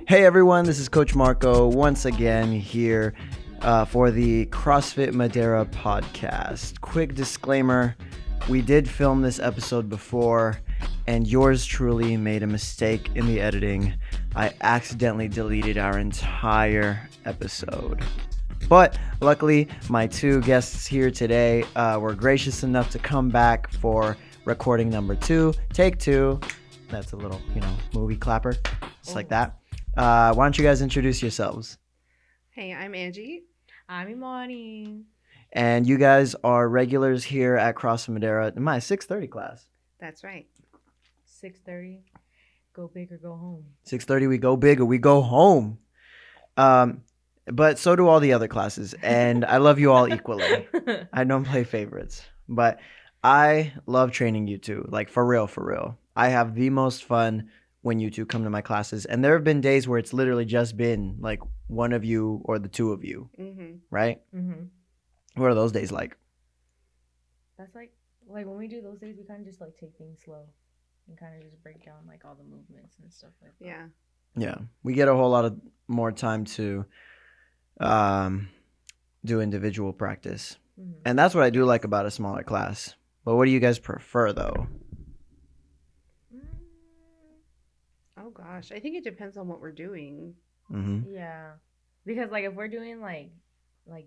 Hey everyone, this is Coach Marco once again here for the CrossFit Madera podcast. Quick disclaimer, we did film this episode before and yours truly made a mistake in the editing. I accidentally deleted our entire episode. But luckily, my two guests here today were gracious enough to come back for recording number 2, take 2. That's a little, movie clapper, just like that. Why don't you guys introduce yourselves? Hey, I'm Angie. I'm Ymani. And you guys are regulars here at CrossFit Madera in my 6:30 class. That's right. 6:30. Go big or go home. 6:30 we go big or we go home. But so do all the other classes, and I love you all equally. I don't play favorites, but I love training you two, like for real, for real. I have the most fun when you two come to my classes, and there have been days where it's literally just been like one of you or the two of you, right? What are those days like? That's like when we do those days, we kind of just like take things slow and kind of just break down like all the movements and stuff like that. Yeah, we get a whole lot of more time to do individual practice, and that's what I do like about a smaller class. But what do you guys prefer though? Oh gosh, I think it depends on what we're doing. Yeah, because like if we're doing like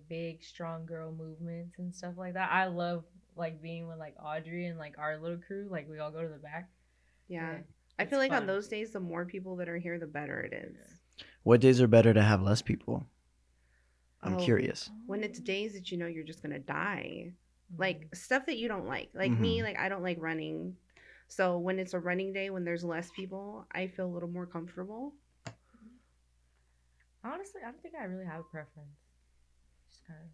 big strong girl movements and stuff like that, I love like being with like Audrey and like our little crew. Like we all go to the back. Yeah, I feel like on those days, the more people that are here, the better it is. What days are better to have less people? I'm curious. When it's days that you know you're just gonna die, like stuff that you don't like me, like I don't like running. So when it's a running day, when there's less people, I feel a little more comfortable. Honestly, I don't think I really have a preference. Just kind of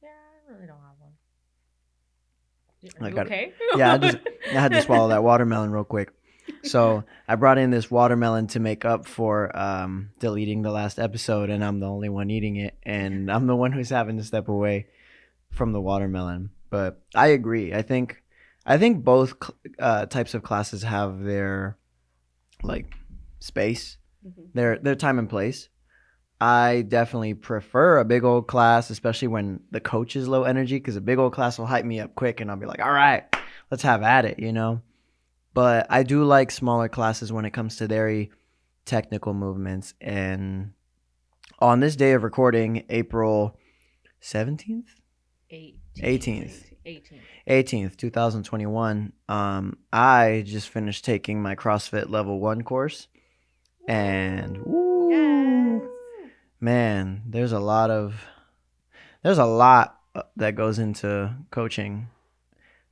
I really don't have one. Are you okay? Yeah, I had to swallow that watermelon real quick. So I brought in this watermelon to make up for deleting the last episode, and I'm the only one eating it, and I'm the one who's having to step away from the watermelon. But I agree. I think both types of classes have their like space, their time and place. I definitely prefer a big old class, especially when the coach is low energy, because a big old class will hype me up quick, and I'll be like, all right, let's have at it, But I do like smaller classes when it comes to very technical movements. And on this day of recording, April 17th? 18th, 2021, I just finished taking my CrossFit Level 1 course. And man, there's a lot that goes into coaching.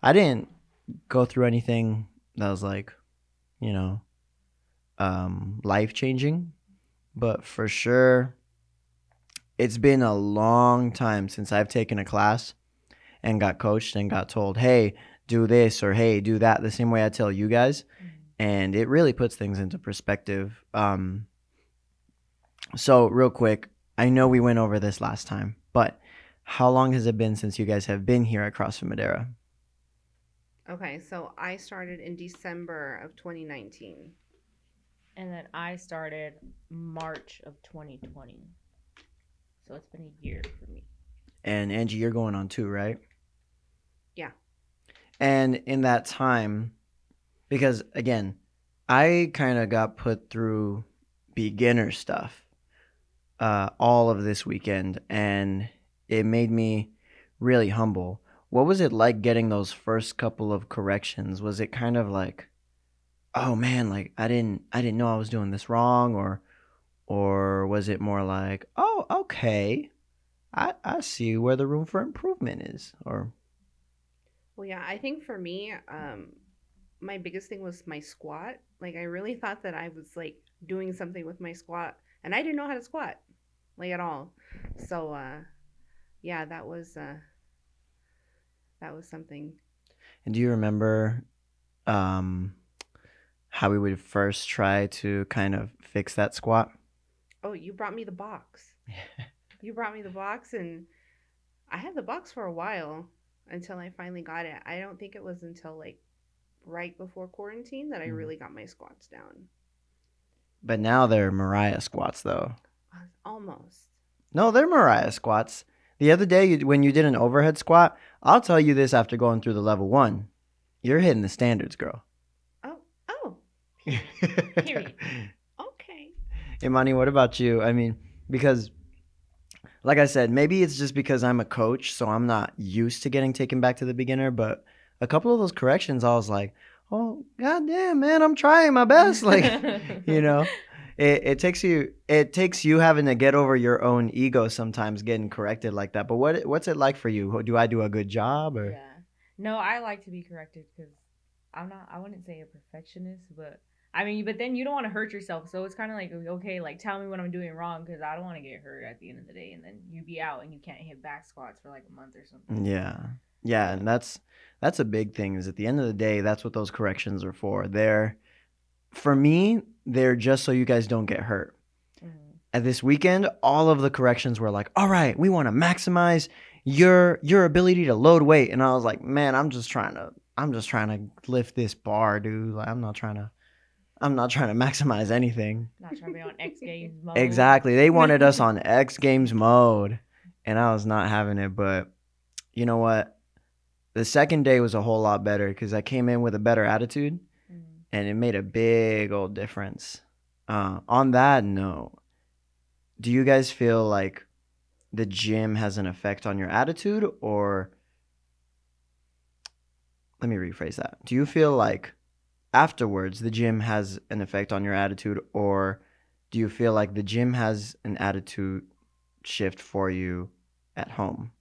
I didn't go through anything that was like, life-changing, but for sure it's been a long time since I've taken a class and got coached and got told, hey, do this or hey, do that, the same way I tell you guys. And it really puts things into perspective. So real quick, I know we went over this last time, but how long has it been since you guys have been here at CrossFit Madera? Okay, so I started in December of 2019. And then I started March of 2020. So it's been a year for me. And Angie, you're going on 2, right? Yeah. And in that time, because again, I kind of got put through beginner stuff all of this weekend, and it made me really humble. What was it like getting those first couple of corrections? Was it kind of like, oh man, like I didn't know I was doing this wrong, or was it more like, oh, okay, I see where the room for improvement is? Or well, yeah, I think for me, my biggest thing was my squat. Like I really thought that I was like doing something with my squat, and I didn't know how to squat, like at all. So yeah, that was something. And do you remember how we would first try to kind of fix that squat? Oh, you brought me the box. You brought me the box, and I had the box for a while until I finally got it. I don't think it was until like right before quarantine that I really got my squats down. But now they're Mariah squats, though. Almost. No, they're Mariah squats. The other day, when you did an overhead squat, I'll tell you this after going through the level 1. You're hitting the standards, girl. Oh. Period. Okay. Ymani, what about you? I mean, because, like I said, maybe it's just because I'm a coach, so I'm not used to getting taken back to the beginner, but a couple of those corrections, I was like, oh, goddamn, man, I'm trying my best. Like, you know, it takes you having to get over your own ego sometimes getting corrected like that. But what's it like for you? Do I do a good job or? Yeah. No, I like to be corrected because I wouldn't say a perfectionist, but I mean, but then you don't want to hurt yourself. So it's kind of like, okay, like tell me what I'm doing wrong because I don't want to get hurt at the end of the day. And then you be out and you can't hit back squats for like a month or something. Yeah. Yeah. And that's a big thing is at the end of the day, that's what those corrections are for. For me, they're just so you guys don't get hurt. Mm-hmm. At this weekend, all of the corrections were like, all right, we want to maximize your ability to load weight. And I was like, man, I'm just trying to lift this bar, dude. Like, I'm not trying to maximize anything. Not trying to be on X Games mode. Exactly. They wanted us on X Games mode, and I was not having it. But you know what? The second day was a whole lot better because I came in with a better attitude, and it made a big old difference. On that note, do you guys feel like the gym has an effect on your attitude, or let me rephrase that. Do you feel like afterwards the gym has an effect on your attitude, or do you feel like the gym has an attitude shift for you at home?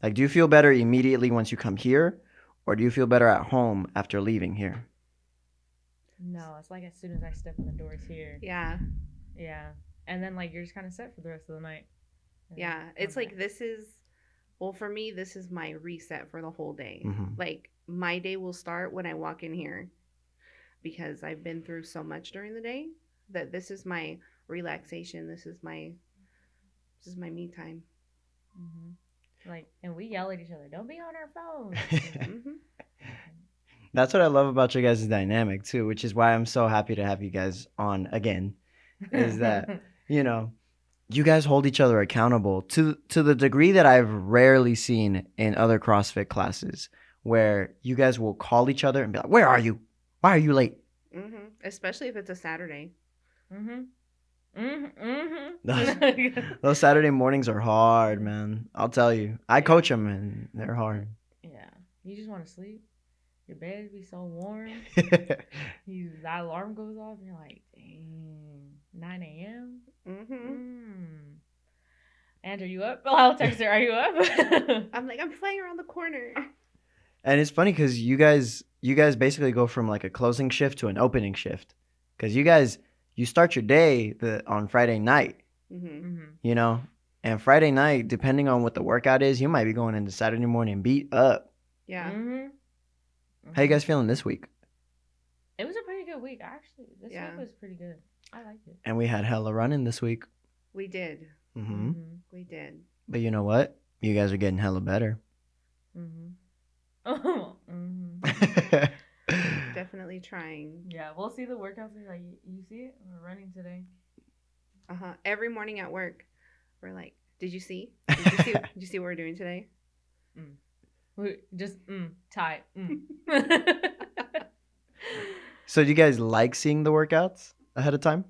Like, do you feel better immediately once you come here, or do you feel better at home after leaving here? No, it's like as soon as I step in the doors here. Yeah. Yeah. And then like you're just kind of set for the rest of the night. Yeah. It's like for me, this is my reset for the whole day. Mm-hmm. Like my day will start when I walk in here because I've been through so much during the day that this is my relaxation. This is my me time. Mm-hmm. Like, and we yell at each other, don't be on our phones. Mm-hmm. That's what I love about your guys' dynamic too, which is why I'm so happy to have you guys on again. Is that you guys hold each other accountable to the degree that I've rarely seen in other CrossFit classes, where you guys will call each other and be like, "Where are you? Why are you late?" Mm-hmm. Especially if it's a Saturday. Mm-hmm. Mm-hmm. Those Saturday mornings are hard, man. I'll tell you. I coach them, and they're hard. Yeah, you just want to sleep. Your bed be so warm. That alarm goes off, and you're like, dang, 9 a.m. Mm-hmm. Andrew, you up? Well, I'll text her. Are you up? I'm like, I'm flying around the corner. And it's funny because you guys basically go from like a closing shift to an opening shift, because you start your day on Friday night, Mm-hmm. And Friday night, depending on what the workout is, you might be going into Saturday morning beat up. Yeah. Mm-hmm. How you guys feeling this week? It was a pretty good week, actually. This Yeah. week was pretty good. I liked it. And we had hella running this week. We did. Mm-hmm. We did. But you know what? You guys are getting hella better. Definitely trying. Yeah, we'll see the workouts. Like, you see it? We're running today. Every morning at work, we're like, "Did you see? Did you see what we're doing today?" We just tight. So do you guys like seeing the workouts ahead of time?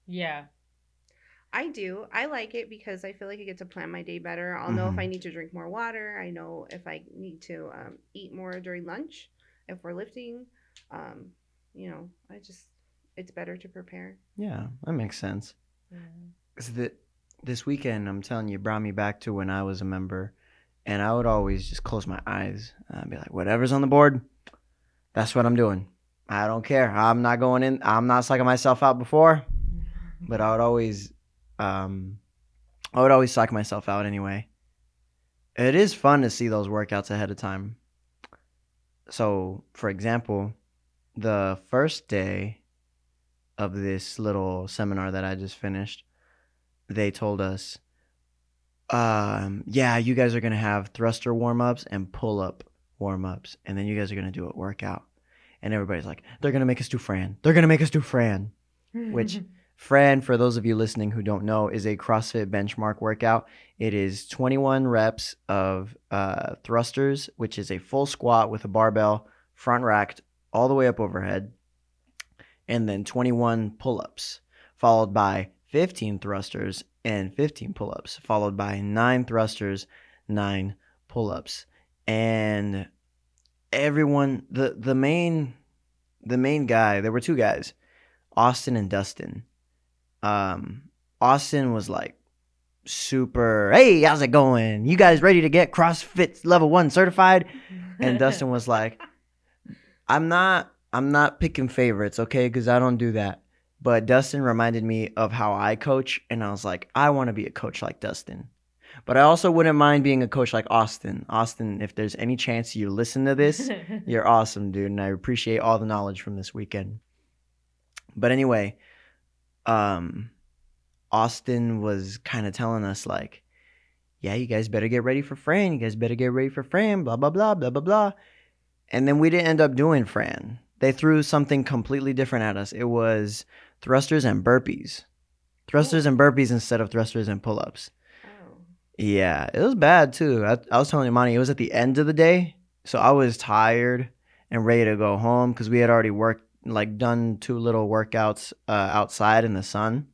Yeah. I do. I like it because I feel like I get to plan my day better. I'll know if I need to drink more water. I know if I need to eat more during lunch. If we're lifting, it's better to prepare. Yeah, that makes sense. Yeah. 'Cause this weekend, I'm telling you, brought me back to when I was a member, and I would always just close my eyes and I'd be like, whatever's on the board, that's what I'm doing. I don't care. I'm not going in. I'm not psyching myself out before, but I would always psych myself out anyway. It is fun to see those workouts ahead of time. So, for example, the first day of this little seminar that I just finished, they told us, you guys are going to have thruster warm-ups and pull-up warm-ups, and then you guys are going to do a workout. And everybody's like, they're going to make us do Fran. They're going to make us do Fran. Which Fran, for those of you listening who don't know, is a CrossFit benchmark workout. It is 21 reps of thrusters, which is a full squat with a barbell, front racked all the way up overhead, and then 21 pull-ups, followed by 15 thrusters and 15 pull-ups, followed by 9 thrusters, 9 pull-ups. And everyone, the main guy, there were two guys, Austin and Dustin. Austin was like super, hey, how's it going? You guys ready to get CrossFit level 1 certified? And Dustin was like, I'm not picking favorites, okay? Because I don't do that. But Dustin reminded me of how I coach, and I was like, I want to be a coach like Dustin. But I also wouldn't mind being a coach like Austin. Austin, if there's any chance you listen to this, you're awesome, dude, and I appreciate all the knowledge from this weekend. But anyway, Austin was kind of telling us like, yeah, you guys better get ready for Fran. You guys better get ready for Fran, blah, blah, blah, blah, blah, blah. And then we didn't end up doing Fran. They threw something completely different at us. It was thrusters and burpees. Thrusters and burpees instead of thrusters and pull-ups. Oh. Yeah, it was bad too. I was telling Ymani, it was at the end of the day. So I was tired and ready to go home because we had already done 2 little workouts outside in the sun.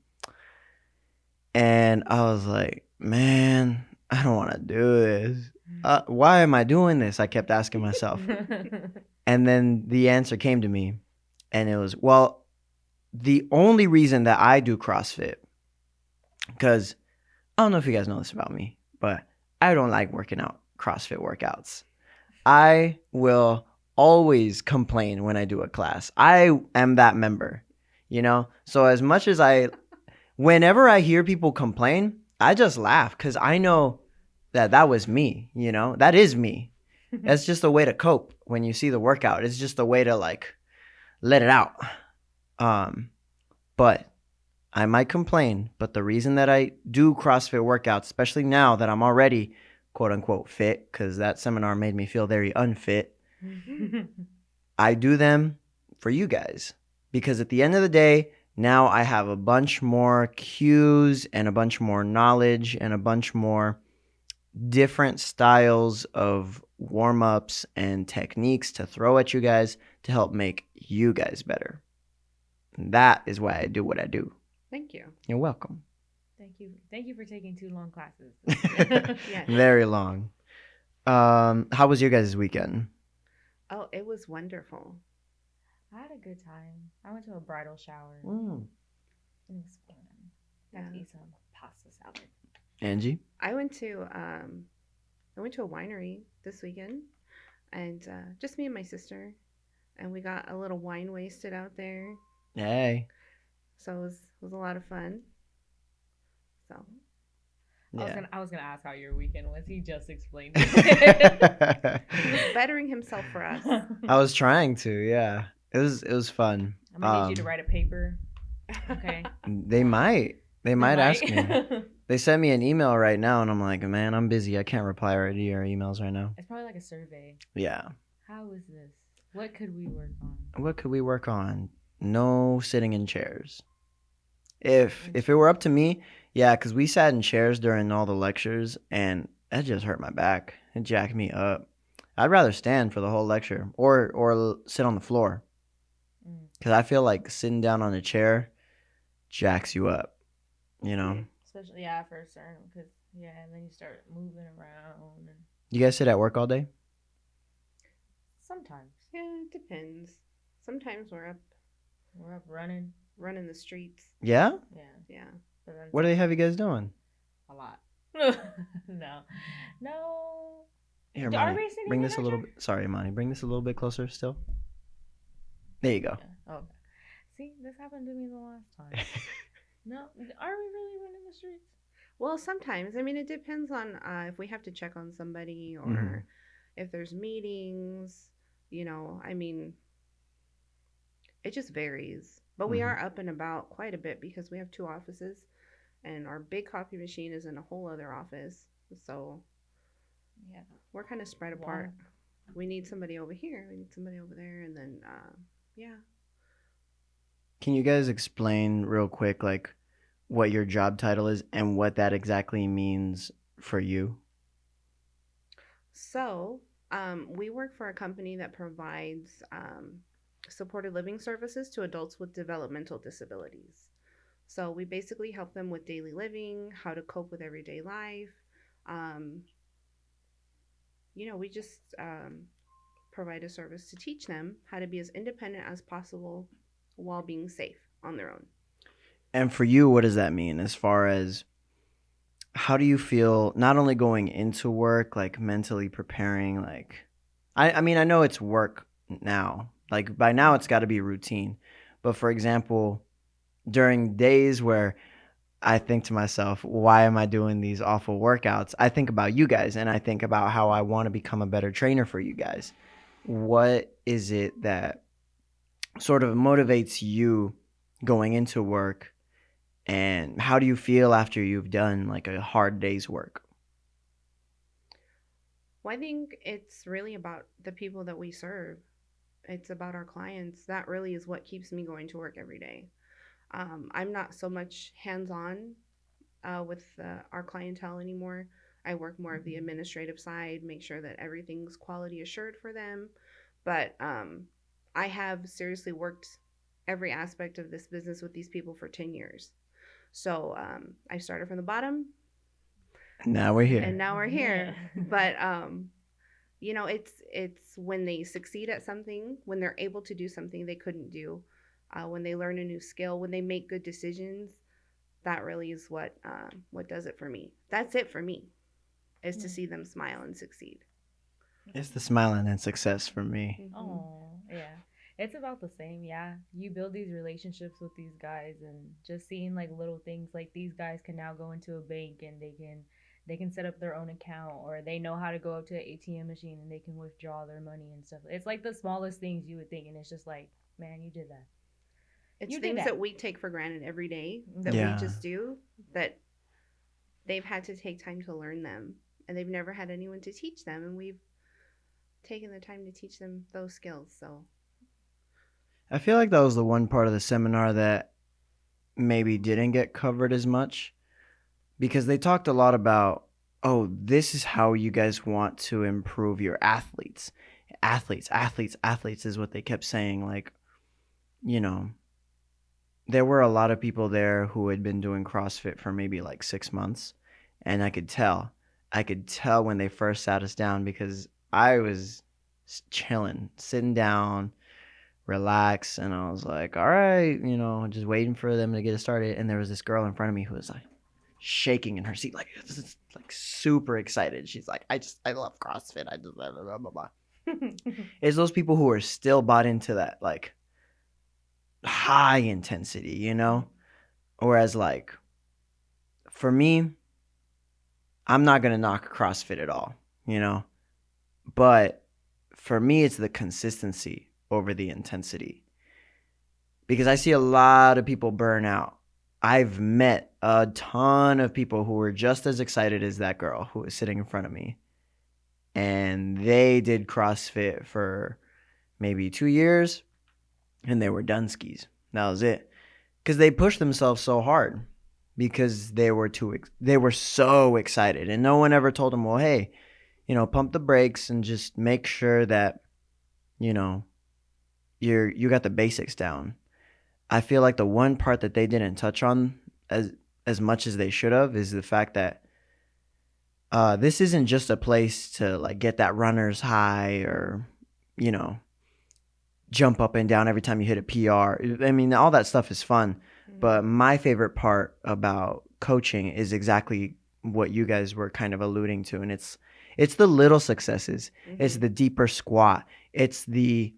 And I was like, man, I don't want to do this. Why am I doing this? I kept asking myself. And then the answer came to me, and it was, well, the only reason that I do CrossFit, because I don't know if you guys know this about me, but I don't like working out CrossFit workouts. I will always complain when I do a class. I am that member, you know? So as much as whenever I hear people complain, I just laugh because I know that was me, you know? That is me. That's just a way to cope when you see the workout. It's just a way to like let it out. But I might complain, but the reason that I do CrossFit workouts, especially now that I'm already quote unquote fit, because that seminar made me feel very unfit, I do them for you guys. Because at the end of the day, now I have a bunch more cues and a bunch more knowledge and a bunch more different styles of warm-ups and techniques to throw at you guys to help make you guys better. That is why I do what I do. Thank you. You're welcome. Thank you for taking 2 long classes. Yes. Very long. How was your guys' weekend? Oh, it was wonderful. I had a good time. I went to a bridal shower. It was fun. Got to eat some pasta salad. Angie? I went to a winery this weekend, and just me and my sister, and we got a little wine wasted out there. Hey. So it was a lot of fun. So Yeah. I was gonna ask how your weekend was. He just explained he it. was bettering himself for us. I was trying to, yeah. It was fun. I'm gonna need you to write a paper. Okay. They might ask me. They sent me an email right now, and I'm like, man, I'm busy. I can't reply to your emails right now. It's probably like a survey. Yeah. How is this? What could we work on? What could we work on? No sitting in chairs. If it were up to me, yeah, because we sat in chairs during all the lectures, and that just hurt my back. It jacked me up. I'd rather stand for the whole lecture or sit on the floor. Because I feel like sitting down on a chair jacks you up, you know? Especially, for a certain, because, and then you start moving around. And You guys sit at work all day? sometimes. Yeah, it depends. Sometimes we're up running. running the streets. Yeah? Yeah. Yeah. But then What do they have you guys doing? a lot. No. Here, Are Ymani, we sitting bring in this a our little chair? bit. Sorry, Ymani, bring this a little bit closer still. There you go. Yeah. Okay. See, this happened to me the last time. No, are we really running the streets? Well, sometimes. I mean, it depends on if we have to check on somebody or Mhm. if there's meetings. You know, I mean, it just varies. But we Mhm. are up and about quite a bit because we have 2 offices, and our big coffee machine is in a whole other office. So Yeah. we're kind of spread apart. We need somebody over here. We need somebody over there, and then yeah. Can you guys explain real quick, like, what your job title is and what that exactly means for you? So, we work for a company that provides supported living services to adults with developmental disabilities. So, we basically help them with daily living, how to cope with everyday life. Um, we just provide a service to teach them how to be as independent as possible while being safe on their own. And for you, what does that mean as far as how do you feel not only going into work, like mentally preparing, like, I mean, I know it's work now. Like, by now, it's got to be routine. But for example, during days where I think to myself, why am I doing these awful workouts? I think about you guys and I think about how I want to become a better trainer for you guys. What is it that sort of motivates you going into work, and how do you feel after you've done like a hard day's work? Well, I think it's really about the people that we serve. It's about our clients. That really is what keeps me going to work every day. I'm not so much hands on with our clientele anymore. I work more of the administrative side, make sure that everything's quality assured for them. But I have seriously worked every aspect of this business with these people for 10 years. So I started from the bottom Now we're here. and now we're here. But it's when they succeed at something, when they're able to do something they couldn't do, when they learn a new skill, when they make good decisions. That really is what does it for me. That's it for me, is to see them smile and succeed. It's the smiling and success for me. Mm-hmm. Oh, yeah. It's about the same, yeah. You build these relationships with these guys and just seeing like little things like these guys can now go into a bank and they can set up their own account, or they know how to go up to an ATM machine and they can withdraw their money and stuff. It's like the smallest things you would think, and it's just like, man, you did that. It's You did things that. that we take for granted every day that Yeah. we just do, that they've had to take time to learn them, and they've never had anyone to teach them, and we've taken the time to teach them those skills. So I feel like that was the one part of the seminar that maybe didn't get covered as much, because they talked a lot about, oh, this is how you guys want to improve your athletes. Athletes is what they kept saying. Like, you know, there were a lot of people there who had been doing CrossFit for maybe like 6 months. And I could tell when they first sat us down, because I was chilling, sitting down, relax. And I was like, all right, just waiting for them to get it started. And there was this girl in front of me who was like shaking in her seat, like, this is like super excited. She's like, I love CrossFit. I just blah, blah, blah, blah. It's those people who are still bought into that, like, high intensity, Whereas, like, for me, I'm not going to knock CrossFit at all, But for me, it's the consistency over the intensity. Because I see a lot of people burn out. I've met a ton of people who were just as excited as that girl who was sitting in front of me. And they did CrossFit for maybe 2 years, and they were done skis. That was it. Because they pushed themselves so hard, because they were so excited, and no one ever told them, well, hey, pump the brakes and just make sure that you got the basics down. I feel like the one part that they didn't touch on as much as they should have is the fact that this isn't just a place to like get that runner's high, or jump up and down every time you hit a PR. I mean, all that stuff is fun. But my favorite part about coaching is exactly what you guys were kind of alluding to. And it's the little successes. Mm-hmm. It's the deeper squat. It's the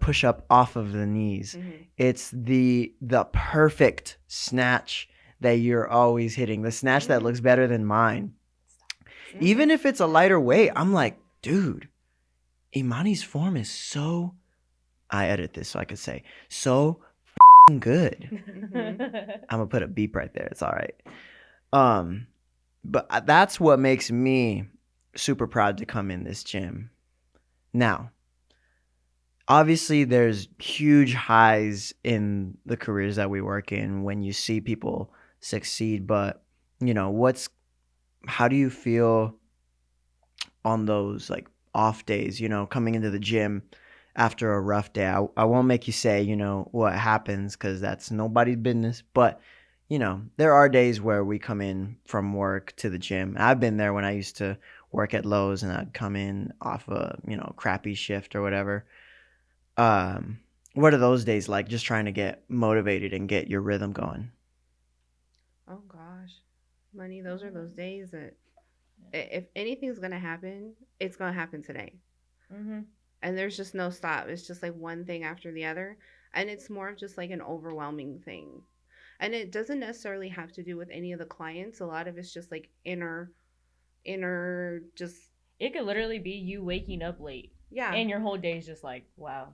push up off of the knees. Mm-hmm. It's the perfect snatch that you're always hitting. The snatch that looks better than mine. Mm-hmm. Even if it's a lighter weight, I'm like, dude, Ymani's form is so, I edit this so I could say, so good. Mm-hmm. I'm gonna put a beep right there. It's all right. But that's what makes me super proud to come in this gym. Now, obviously there's huge highs in the careers that we work in when you see people succeed, but how do you feel on those like off days, coming into the gym after a rough day? I won't make you say, what happens, because that's nobody's business. But, there are days where we come in from work to the gym. I've been there when I used to work at Lowe's and I'd come in off a, crappy shift or whatever. What are those days like, just trying to get motivated and get your rhythm going? Oh gosh, money. Those are those days that if anything's gonna happen, it's gonna happen today. Mm-hmm. And there's just no stop. It's just like one thing after the other. And it's more of just like an overwhelming thing. And it doesn't necessarily have to do with any of the clients. A lot of it's just like inner, just, It could literally be you waking up late, yeah. and your whole day's just like, wow,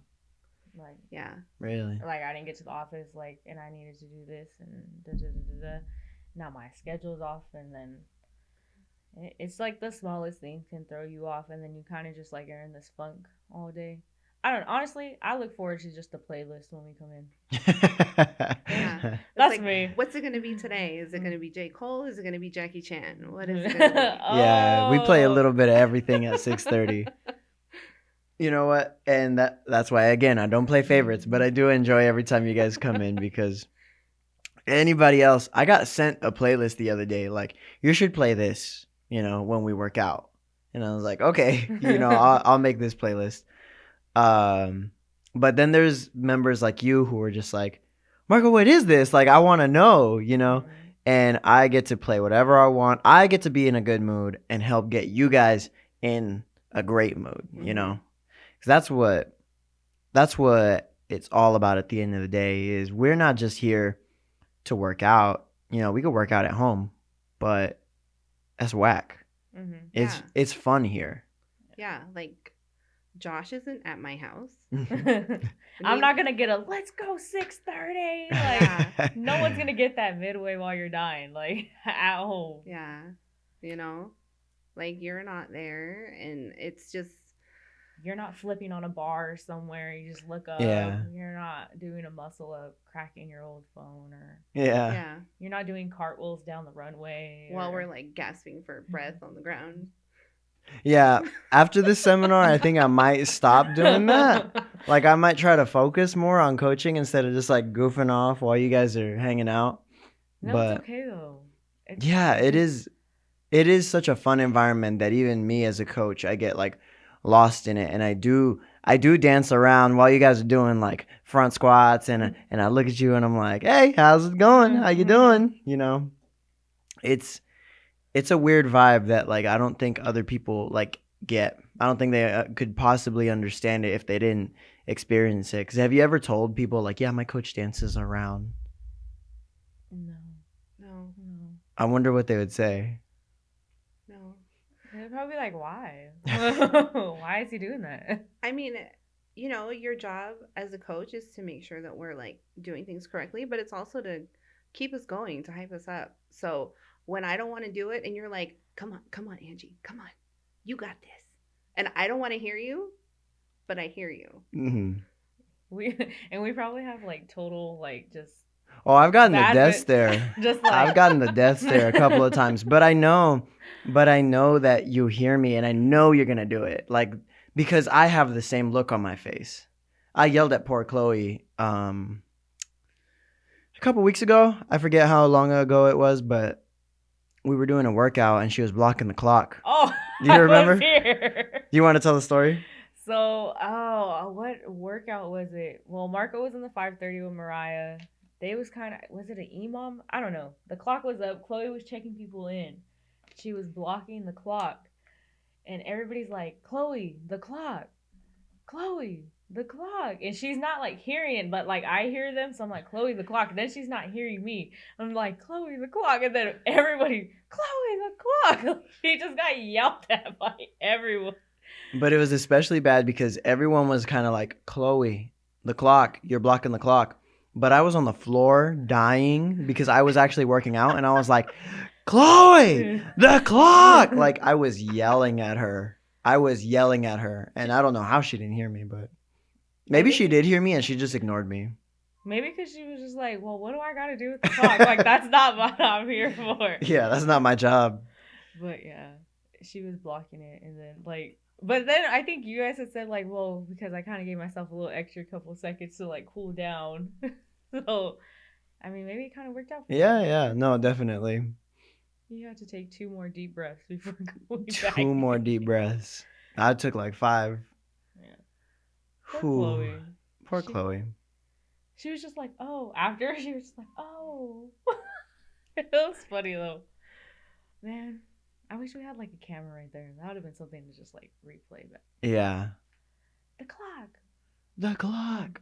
like Yeah. Really? like I didn't get to the office, like, and I needed to do this, and da da da da da. Now my schedule's off, and then it's like the smallest thing can throw you off, and then you kind of just like are in this funk all day. I don't honestly. I look forward to just the playlist when we come in. Yeah. It's That's like, me. what's it going to be today? Is it going to be J. Cole? Is it going to be Jackie Chan? What is it Oh. going to Yeah, we play a little bit of everything at 6:30. You know what? And that's why, again, I don't play favorites, but I do enjoy every time you guys come in, because anybody else, I got sent a playlist the other day, like, you should play this, when we work out. And I was like, okay, I'll make this playlist. But then there's members like you who are just like, Marco, what is this? Like, I want to know, and I get to play whatever I want. I get to be in a good mood and help get you guys in a great mood, because that's what it's all about at the end of the day. Is we're not just here to work out. We could work out at home, but that's whack. Mm-hmm. It's fun here. Yeah, like Josh isn't at my house. I'm not gonna get a let's go 6:30. Like no one's gonna get that midway while you're dying, like at home. Yeah, like you're not there, and it's just you're not flipping on a bar somewhere. You just look up. Yeah. You're not doing a muscle up, cracking your old phone, or yeah. You're not doing cartwheels down the runway while we're like gasping for breath on the ground. Yeah, after this seminar, I think I might stop doing that. Like, I might try to focus more on coaching instead of just like goofing off while you guys are hanging out. No, but it's okay though. It is. It is such a fun environment that even me as a coach, I get like lost in it, and I do dance around while you guys are doing like front squats, and I look at you and I'm like, hey, how's it going? How you doing? It's a weird vibe that like I don't think other people like get. I don't think they could possibly understand it if they didn't experience it. Because have you ever told people like, yeah, my coach dances around? No. I wonder what they would say. No. They'd probably be like, why? Why is he doing that? I mean, your job as a coach is to make sure that we're like doing things correctly, but it's also to keep us going, to hype us up. So when I don't want to do it and you're like, come on, Angie, come on, you got this. And I don't want to hear you, but I hear you. Mm-hmm. We probably have like total like just. Oh, I've gotten the death stare. Just like I've gotten the death stare a couple of times, but I know that you hear me, and I know you're gonna do it, like, because I have the same look on my face. I yelled at poor Chloe a couple weeks ago. I forget how long ago it was, but we were doing a workout and she was blocking the clock. Oh, do you remember? I was here. Do you want to tell the story? So, what workout was it? Well, Marco was in the 5:30 with Mariah. They was was it an EMOM? I don't know. The clock was up. Chloe was checking people in. She was blocking the clock. And everybody's like, Chloe, the clock. Chloe, the clock. And she's not like hearing it, but like I hear them. So I'm like, Chloe, the clock. And then she's not hearing me. I'm like, Chloe, the clock. And then everybody, Chloe, the clock. She just got yelled at by everyone. But it was especially bad because everyone was kind of like, Chloe, the clock. You're blocking the clock. But I was on the floor dying because I was actually working out. And I was like, Chloe, the clock. Like, I was yelling at her. And I don't know how she didn't hear me, but Maybe she did hear me and she just ignored me. Maybe because she was just like, well, what do I got to do with the clock? Like, that's not what I'm here for. Yeah, that's not my job. But yeah, she was blocking it. And then, like, but then I think you guys had said, like, well, because I kind of gave myself a little extra couple seconds to, like, cool down. So, I mean, maybe it kind of worked out for you. Yeah. No, definitely. You have to take 2 more deep breaths before going back. 2 more deep breaths. I took like 5. Yeah. Poor Whew. Chloe. Poor Chloe. She was just like, oh. After, she was just like, oh. It was funny, though. Man, I wish we had, like, a camera right there. That would have been something to just, like, replay back. Yeah. The clock. The clock.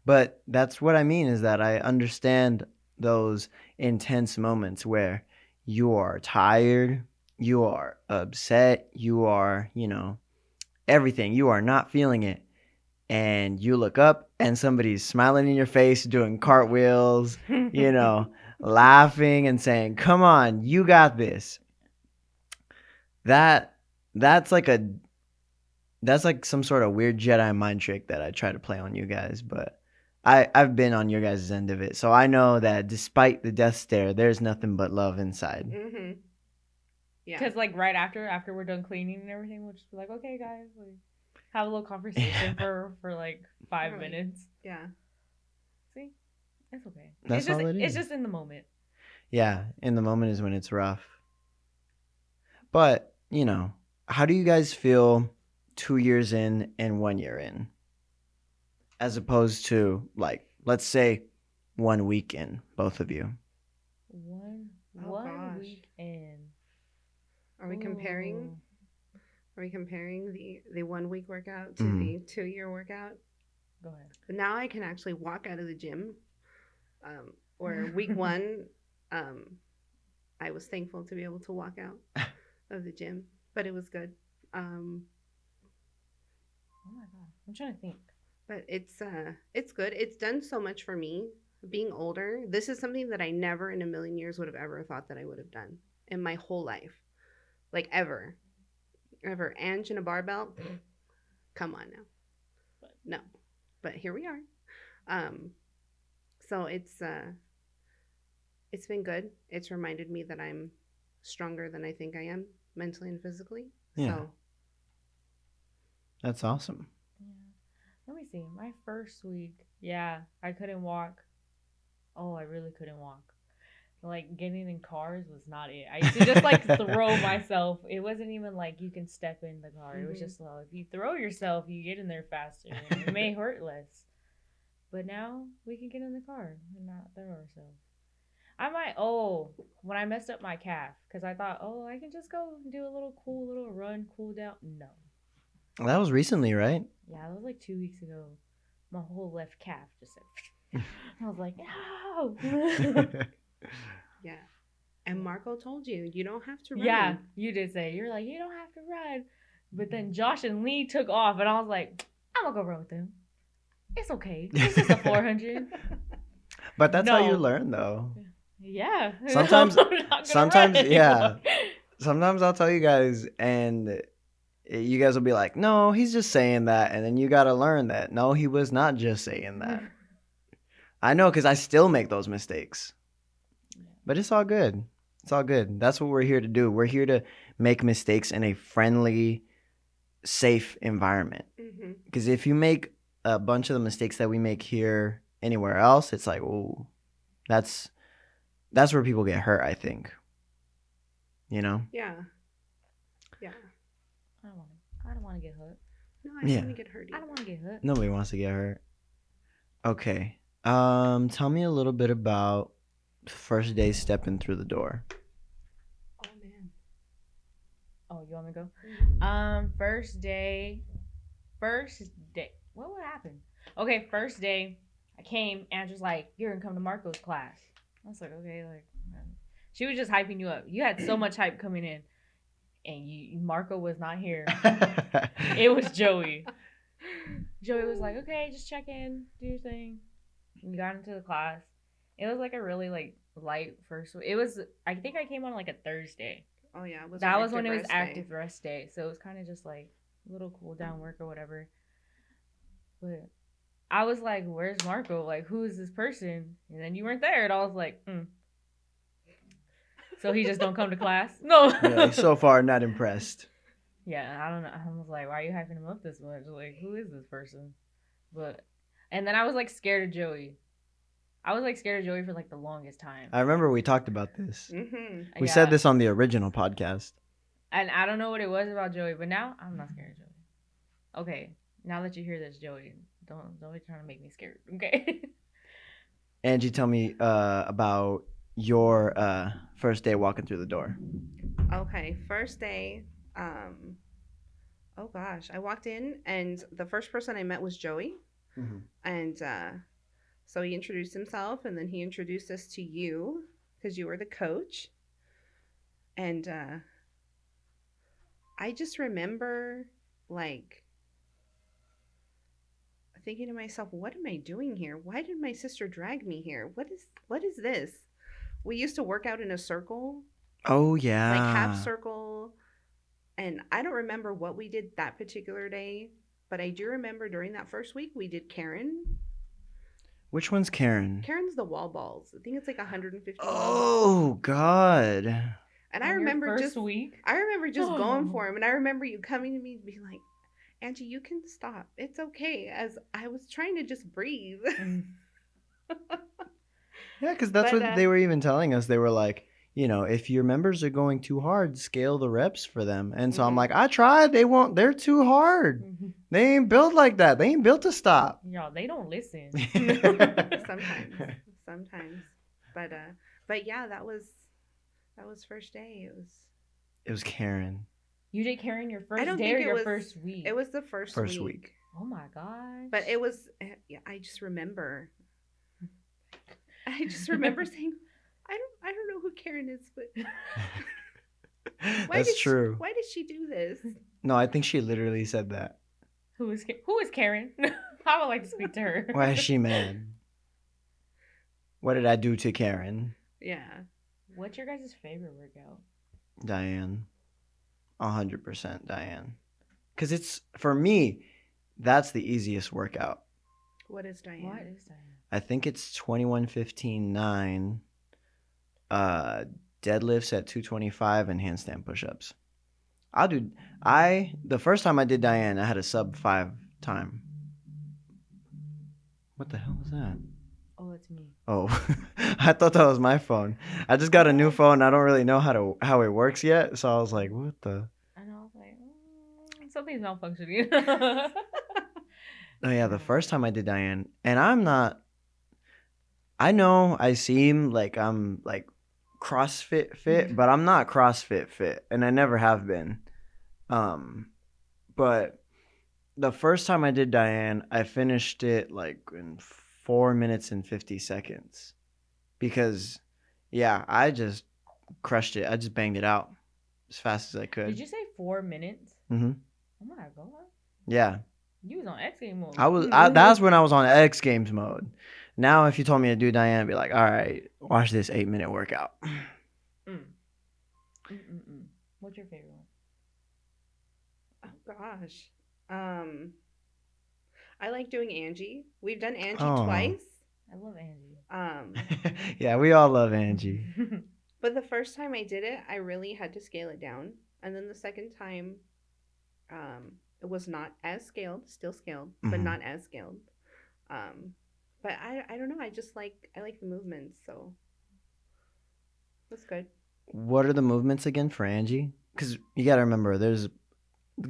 But that's what I mean, is that I understand those intense moments where you are tired, you are upset, you are, everything. You are not feeling it. And you look up and somebody's smiling in your face, doing cartwheels, laughing and saying, "Come on, you got this." That's like some sort of weird Jedi mind trick that I try to play on you guys, but I've been on your guys' end of it, so I know that despite the death stare, there's nothing but love inside. Mm-hmm. Yeah. Because, like, right after we're done cleaning and everything, we'll just be like, okay, guys, like, have a little conversation for like 5 minutes. Yeah. See? It's okay. That's all it is. It's just in the moment. Yeah, in the moment is when it's rough. But, how do you guys feel 2 years in and 1 year in? As opposed to, like, let's say 1 week in, both of you. One gosh. week in. Are we comparing? Ooh. Are we comparing the 1 week workout to the 2 year workout? Go ahead. But now I can actually walk out of the gym. Or week 1, I was thankful to be able to walk out of the gym, but it was good. Oh my god, I'm trying to think. But it's good. It's done so much for me. Being older, this is something that I never in a million years would have ever thought that I would have done in my whole life. Like ever. Ange in a barbell? Come on now. No. But here we are. So it's been good. It's reminded me that I'm stronger than I think I am, mentally and physically. Yeah. So That's awesome. Yeah. Let me see. My first week, yeah, I couldn't walk. Oh, I really couldn't walk. Like, getting in cars was not it. I used to just, like, throw myself. It wasn't even like you can step in the car. It was just, well, if you throw yourself, you get in there faster. And it may hurt less. But now we can get in the car and not throw ourselves. When I messed up my calf, because I thought, I can just go do a cool little run, cool down. No. That was recently, right? Yeah, that was like 2 weeks ago. My whole left calf just said, I was like, no. yeah. And Marco told you don't have to run. Yeah, you did say. You're like, you don't have to run. But then Josh and Lee took off, and I was like, I'm going to go run with them. It's okay. It's just a 400. But that's how you learn, though. Yeah. Sometimes, yeah. Sometimes I'll tell you guys, and you guys will be like, no, he's just saying that. And then you got to learn that. No, he was not just saying that. I know, because I still make those mistakes. But it's all good. It's all good. That's what we're here to do. We're here to make mistakes in a friendly, safe environment. Because if you make a bunch of the mistakes that we make here anywhere else, it's like, oh, that's where people get hurt, I think. Yeah. I don't want to get hurt. No, I don't want to get hurt either. I don't want to get hurt. Nobody wants to get hurt. Okay. Tell me a little bit about first day stepping through the door. Oh man. Oh, you want me to go? First day. What would happen? Okay, first day, I came and was like, "You're gonna come to Marco's class." I was like, "Okay." Like, she was just hyping you up. You had so much hype coming in, and Marco was not here. It was Joey. Joey was like, "Okay, just check in, do your thing." We got into the class. It was like a really like light first. It was. I think I came on like a Thursday. Oh yeah, that was when it was active rest day. So it was kind of just like a little cool down work or whatever. But I was like, "Where's Marco? Like, who is this person?" And then you weren't there, and I was like, "So he just don't come to class?" No. You're like, so far, not impressed. Yeah, I don't know. I was like, "Why are you hyping him up this much? Like, who is this person?" But and then I was like scared of Joey. I was like scared of Joey for like the longest time. I remember we talked about this. Mm-hmm. We said this on the original podcast. And I don't know what it was about Joey, but now I'm not scared of Joey. Okay, now that you hear this, Joey, don't be trying to make me scared. Okay. Angie, tell me about your first day walking through the door. Okay, first day. Oh gosh, I walked in and the first person I met was Joey, and so he introduced himself, and then he introduced us to you because you were the coach, and I just remember like thinking to myself, what am I doing here? Why did my sister drag me here? What is this? We used to work out in a circle, Oh, yeah. like half circle, and I don't remember what we did that particular day, but I do remember during that first week we did Karen. Which one's Karen? Karen's the wall balls. I think it's like 150 wall balls. Oh, God. And On I your remember first just week. I remember just going for him, and I remember you coming to me and being like, Angie, you can stop. It's okay. As I was trying to just breathe. Yeah, because that's But, what they were even telling us. They were like, you know, if your members are going too hard, scale the reps for them. And so I'm Mhm. like, I tried. They're too hard. They ain't built like that. They ain't built to stop. Y'all, they don't listen. sometimes. But yeah, that was first day. It was Karen. You did Karen your I first don't day think or it your was first week? It was the first week. Oh my gosh. But it was yeah, I just remember saying, I don't know who Karen is, but That's true. Why did she do this? No, I think she literally said that. Who is Karen? I would like to speak to her. Why is she mad? What did I do to Karen? Yeah. What's your guys' favorite workout? Diane. 100% Diane. Because it's, for me, that's the easiest workout. What is Diane? I think it's 21:15:9. Deadlifts at 225 and handstand push-ups. The first time I did Diane, I had a sub 5 time. What the hell was that? Oh, that's me. Oh, I thought that was my phone. I just got a new phone. I don't really know how it works yet, so I was like, what the? And I was like, something's malfunctioning. Oh yeah, the first time I did Diane, and I know I seem like I'm like CrossFit fit, but I'm not CrossFit fit, and I never have been. But the first time I did Diane, I finished it like in 4 minutes and 50 seconds. Because, yeah, I just crushed it. I just banged it out as fast as I could. Did you say 4 minutes? Mm-hmm. Oh my god. Yeah. You was on X Game mode. That's when I was on X Games mode. Now, if you told me to do Diane, I'd be like, all right, watch this 8-minute workout. What's your favorite one? Oh gosh. I like doing Angie. We've done Angie twice. I love Angie. Yeah, we all love Angie. But the first time I did it, I really had to scale it down. And then the second time, it was not as scaled, still scaled, but not as scaled. But I don't know. I like the movements, so that's good. What are the movements again for Angie? Because you got to remember, there's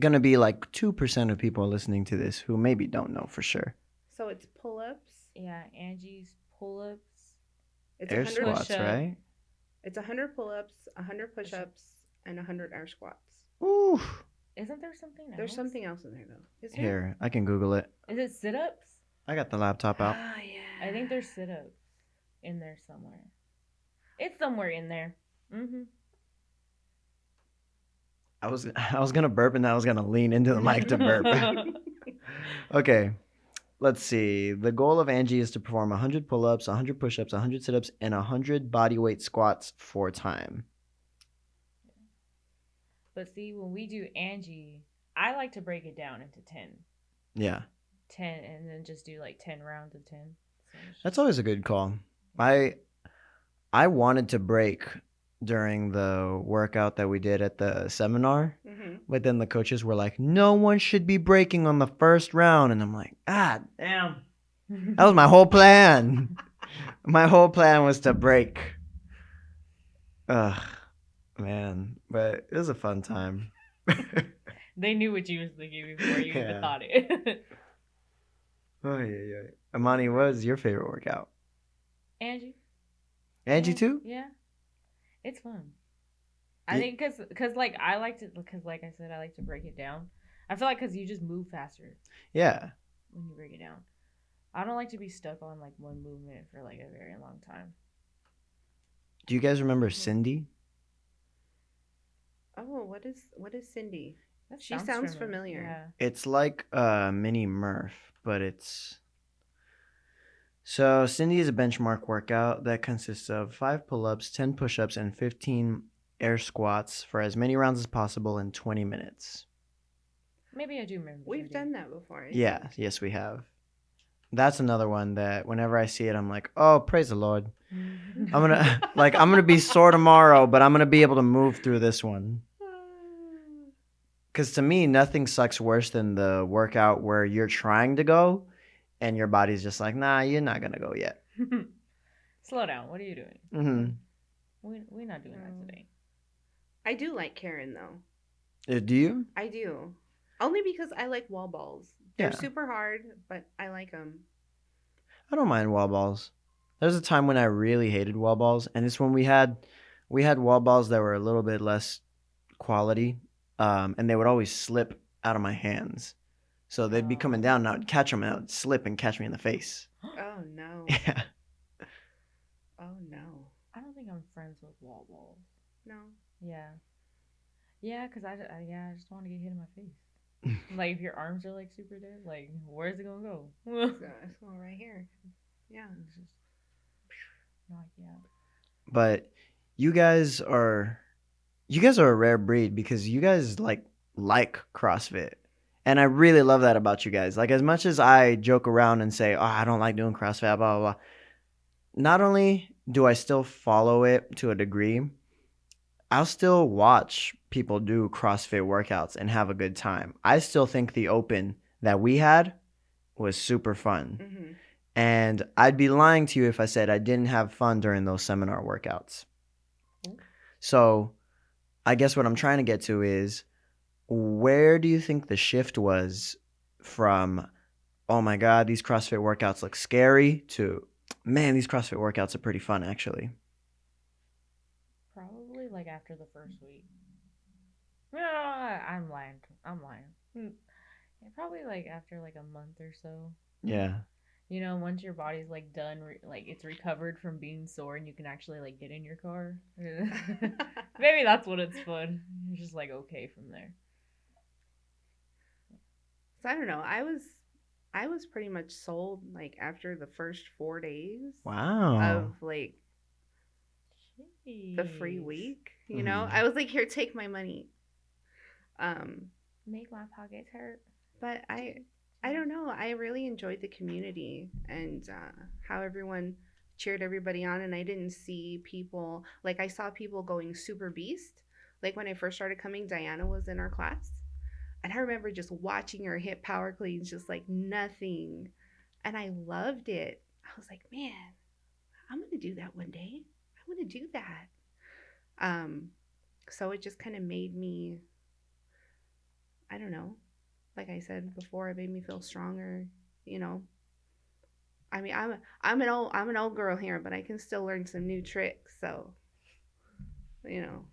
going to be like 2% of people listening to this who maybe don't know for sure. So it's pull-ups. Yeah, Angie's pull-ups. It's air squats, right? It's 100 pull-ups, 100 push-ups, and 100 air squats. Ooh. Isn't there something else? There's something else in there, though. Is there? Here, I can Google it. Is it sit-ups? I got the laptop out. Oh, yeah. I think there's sit-ups in there somewhere. It's somewhere in there. I was gonna burp and then I was gonna lean into the mic to burp. Okay, let's see. The goal of Angie is to perform 100 pull-ups, 100 push-ups, 100 sit-ups, and 100 bodyweight squats 4 times. But see, when we do Angie, I like to break it down into 10. Yeah. 10 and then just do like 10 rounds of 10. So That's always a good call. I wanted to break during the workout that we did at the seminar, but then the coaches were like, "No one should be breaking on the first round," and I'm like, "Ah, damn! That was my whole plan. My whole plan was to break." Ugh, man, but it was a fun time. They knew what you was thinking before you Yeah. even thought it. Oh yeah. Ymani, what was your favorite workout? Angie. Angie Yeah, too? Yeah. It's fun. I Ye- think because like I like to because like I said I like to break it down. I feel like because you just move faster Yeah. when you break it down. I don't like to be stuck on like one movement for like a very long time. Do you guys remember Cindy? Oh, what is Cindy? That She sounds familiar. Yeah. It's like a mini Murph, but it's so Cindy is a benchmark workout that consists of 5 pull-ups, 10 push-ups, and 15 air squats for as many rounds as possible in 20 minutes. Maybe I do remember. We've done that before. Yeah, yes we have. That's another one that whenever I see it, I'm like, oh, praise the Lord. I'm gonna be sore tomorrow, but I'm gonna be able to move through this one. Because to me, nothing sucks worse than the workout where you're trying to go and your body's just like, nah, you're not gonna go yet. Slow down. What are you doing? Mm-hmm. We're not doing that today. I do like Karen though. Do you? I do. Only because I like wall balls. They're Yeah. super hard, but I like them. I don't mind wall balls. There's a time when I really hated wall balls, and it's when we had wall balls that were a little bit less quality, and they would always slip out of my hands. So they'd be coming down, and I would catch them, and I would slip and catch me in the face. Oh no. Yeah. Oh no. I don't think I'm friends with wall balls. No. Yeah. Yeah, because I just want to get hit in my face. Like, if your arms are, like, super dead, like, where's it going to go? It's going right here. Yeah. It's just, like, yeah. But you guys are a rare breed because you guys like CrossFit. And I really love that about you guys. Like, as much as I joke around and say, oh, I don't like doing CrossFit, blah, blah, blah. Not only do I still follow it to a degree, I'll still watch people do CrossFit workouts and have a good time. I still think the open that we had was super fun. Mm-hmm. And I'd be lying to you if I said I didn't have fun during those seminar workouts. So I guess what I'm trying to get to is, where do you think the shift was from, oh my God, these CrossFit workouts look scary, to, man, these CrossFit workouts are pretty fun actually? Probably, like, after the first week. No, I'm lying. Yeah, probably, like, after, like, a month or so. Yeah. You know, once your body's, like, done, like, it's recovered from being sore and you can actually, like, get in your car. Maybe that's what it's fun. You're just, like, okay from there. So I don't know. I was pretty much sold, like, after the first 4 days. Wow. Of, like, the free Jeez. week. You know? I was like, here, take my money. Make my pockets hurt. But I don't know. I really enjoyed the community and how everyone cheered everybody on. And I didn't see people, like, I saw people going super beast. Like, when I first started coming, Diana was in our class. And I remember just watching her hit power cleans just like nothing. And I loved it. I was like, man, I'm going to do that one day. I want to do that. So it just kind of made me, I don't know. Like I said before, it made me feel stronger, you know. I mean, I'm an old girl here, but I can still learn some new tricks. So, you know.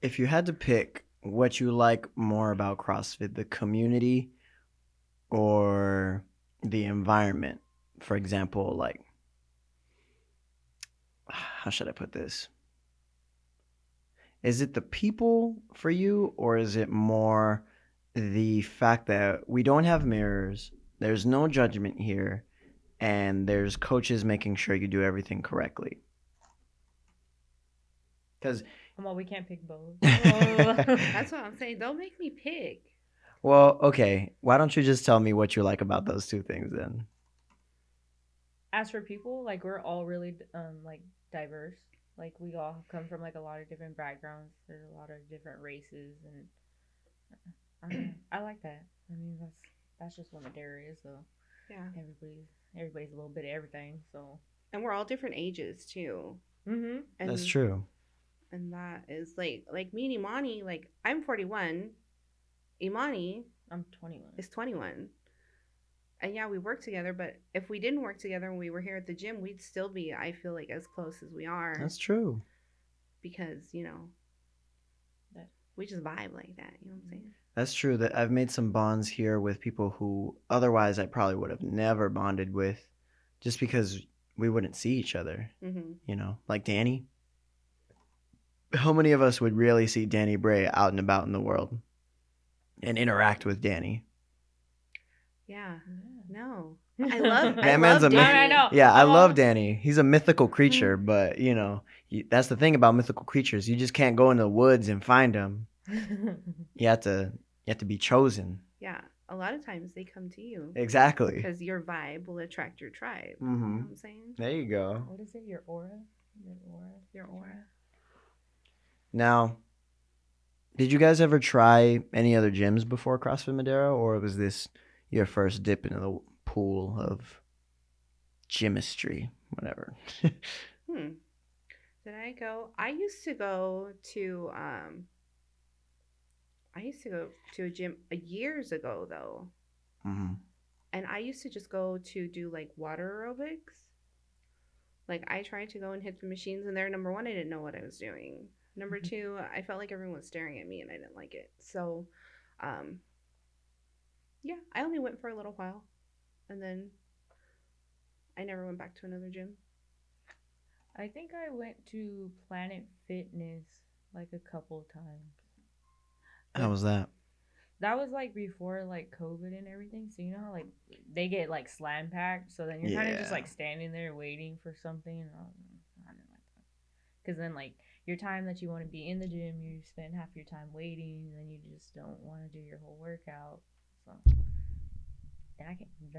If you had to pick what you like more about CrossFit, the community or the environment, for example, like, how should I put this? Is it the people for you, or is it more the fact that we don't have mirrors, there's no judgment here, and there's coaches making sure you do everything correctly? Because Well, we can't pick both. That's what I'm saying. Don't make me pick. Well, okay. Why don't you just tell me what you like about those two things then? As for people, like we're all really like diverse. Like we all come from like a lot of different backgrounds. There's a lot of different races, and I don't know. I like that. I mean, that's just what Madera is. So Yeah. everybody's a little bit of everything. So And we're all different ages too. mm-hmm. That's And true. and that is like me and Imani, like I'm 41. Imani I'm 21. is 21. And yeah, we work together, but if we didn't work together and we were here at the gym, we'd still be, I feel like, as close as we are. That's true. Because, we just vibe like that. You know what I'm saying? That's true. That I've made some bonds here with people who otherwise I probably would have never bonded with, just because we wouldn't see each other. Mm-hmm. Like Danny. How many of us would really see Danny Bray out and about in the world and interact with Danny? Yeah. Yeah. No. I love That man's a Danny. I know. Yeah, I I'm love all- Danny. He's a mythical creature, but that's the thing about mythical creatures. You just can't go in the woods and find them. You have to be chosen. Yeah. A lot of times they come to you. Exactly. Because your vibe will attract your tribe. You Mhm. know what I'm saying? There you go. What is it? Your aura? Your aura. Now, did you guys ever try any other gyms before CrossFit Madera, or was this your first dip into the pool of gymistry, whatever? Did I go? I used to go to a gym years ago though. Mm-hmm. And I used to just go to do like water aerobics. Like I tried to go and hit the machines and there, number one, I didn't know what I was doing. Number two, I felt like everyone was staring at me and I didn't like it. So yeah, I only went for a little while and then I never went back to another gym. I think I went to Planet Fitness like a couple times. How was that? That was like before like COVID and everything. So you know how like they get like slam packed. So then you're kind of just Yeah. like standing there waiting for something. And I didn't like that. Because then like your time that you want to be in the gym, you spend half your time waiting, and then you just don't want to do your whole workout. So then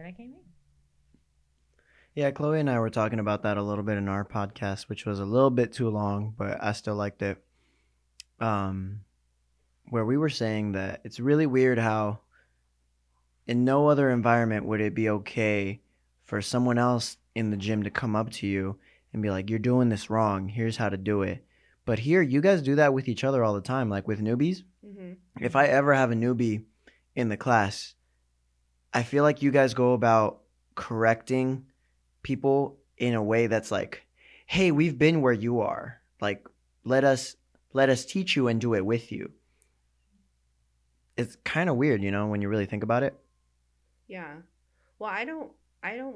I came in. Yeah, Chloe and I were talking about that a little bit in our podcast, which was a little bit too long, but I still liked it. Where we were saying that it's really weird how in no other environment would it be okay for someone else in the gym to come up to you and be like, "You're doing this wrong. Here's how to do it." But here, you guys do that with each other all the time, like with newbies. Mm-hmm. If I ever have a newbie in the class, I feel like you guys go about correcting people in a way that's like, "Hey, we've been where you are. Like, let us teach you and do it with you." It's kind of weird, when you really think about it. Yeah. Well, I don't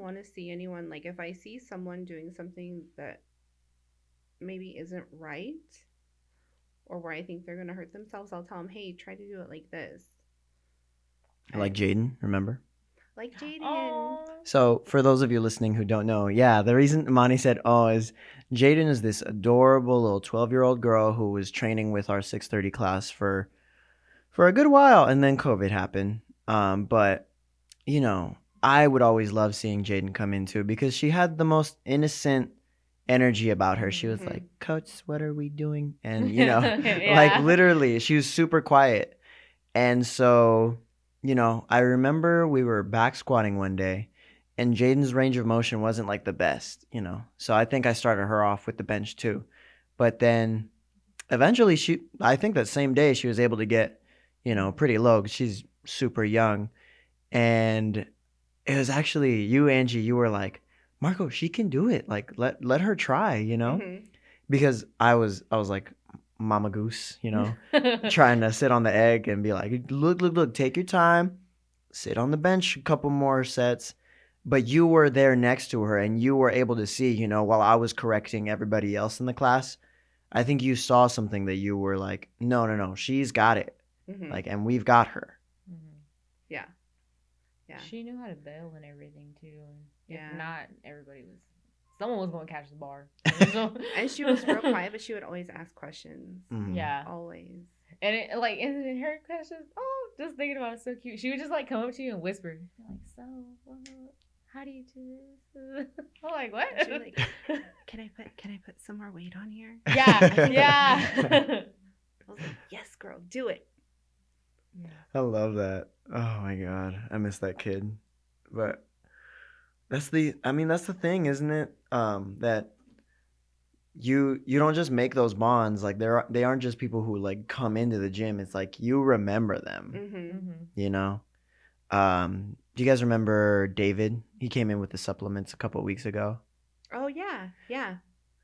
want to see anyone, like if I see someone doing something that maybe isn't right or where I think they're going to hurt themselves, I'll tell them, "Hey, try to do it like this." Like Jaden, remember? Like Jaden. Oh. So for those of you listening who don't know, yeah, the reason Ymani said "oh" is Jaden is this adorable little 12-year-old girl who was training with our 6:30 class for a good while, and then COVID happened. But I would always love seeing Jaden come in too because she had the most innocent energy about her. She was Mhm. like, "Coach, what are we doing?" And Yeah. like literally, she was super quiet. And so, I remember we were back squatting one day, and Jaden's range of motion wasn't like the best, So I think I started her off with the bench too. But then eventually I think that same day she was able to get, pretty low 'cause she's super young. And it was actually you, Angie, you were like, "Marco, she can do it. Like let her try, Mhm. Because I was like Mama Goose, trying to sit on the egg and be like, look, take your time, sit on the bench a couple more sets. But you were there next to her and you were able to see, while I was correcting everybody else in the class, I think you saw something that you were like, no, she's got it. Mhm. Like, and we've got her. Mhm. Yeah. Yeah. She knew how to bail and everything too. And Yeah. if not, someone was going to catch the bar. So- And she was real quiet, but she would always ask questions. Mhm. Yeah. Always. And it like in her questions, just thinking about it, so cute. She would just like come up to you and whisper, like, so how do you do this? I'm like, what? She was like, can I put some more weight on here? Yeah, yeah. I was like, yes, girl, do it. Yeah. I love that. Oh my god, I miss that kid. But that's the thing, isn't it? That you don't just make those bonds. Like they aren't just people who like come into the gym. It's like you remember them. Mm-hmm. You know. Do you guys remember David? He came in with the supplements a couple of weeks ago. Oh yeah, yeah.